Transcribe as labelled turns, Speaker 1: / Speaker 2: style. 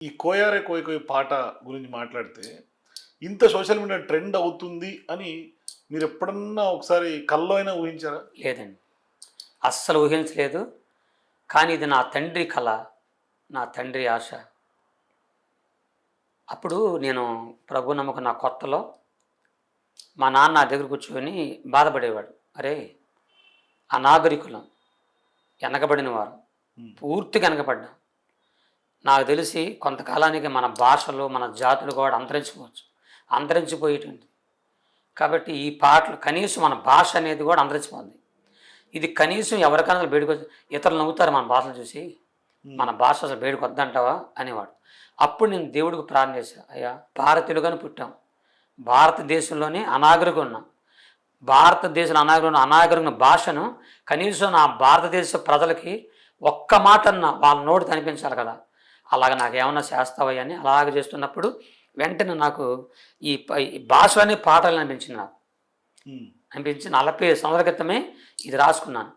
Speaker 1: ఈ 'కోయారే కోయ్ కోయ్' పాట గురించి మాట్లాడితే, ఇంత సోషల్ మీడియా ట్రెండ్ అవుతుంది అని మీరెప్పుడన్నా ఒకసారి కల్లో అయినా ఊహించారా?
Speaker 2: లేదండి. అస్సలు ఊహించలేదు. కానీ ఇది నా తండ్రి కల, నా తండ్రి ఆశ. అప్పుడు నేను ప్రభు నమ్ముకున్న కొత్తలో మా నాన్న నా దగ్గర కూర్చొని బాధపడేవాడు. అరే! అనాగరికులం, వెనకబడిన వారు,
Speaker 1: హ్మ్.
Speaker 2: పూర్తిగా వెనకబడ్డాం. నాకు తెలిసి కొంతకాలానికి మన భాషలు, మన జాతులు కూడా అంతరించుకోవచ్చు. అంతరించిపోయేటువంటి. కాబట్టి ఈ పాటలు కనీసం మన భాష అనేది కూడా అంతరించిపోద్ది. ఇది కనీసం ఎవరికైనా బయటకొచ్చి ఇతరులు నవ్వుతారు మన భాషను చూసి. మన భాష అసలు బయటకు వద్దంటావా అనేవాడు. అప్పుడు నేను దేవుడికి ప్రార్థన చేశాను. అయ్యా, భారతీయులుగానే పుట్టాం. భారతదేశంలోనే అనాగరికంగా ఉన్నాం. భారతదేశంలో అనాగరికమైన భాషను కనీసం నా భారతదేశ ప్రజలకి ఒక్క మాట అన్న వాళ్ళ నోటి కనిపించాలి కదా. అలాగ నాకేమన్నా చేస్తావయ్యా అని అలాగ చేస్తున్నప్పుడు వెంటనే నాకు ఈ భాషలోనే పాటలు అనిపించింది నాకు.
Speaker 1: హ్మ్.
Speaker 2: అనిపించి 40 సంవత్సరాల క్రితమే ఇది రాసుకున్నాను.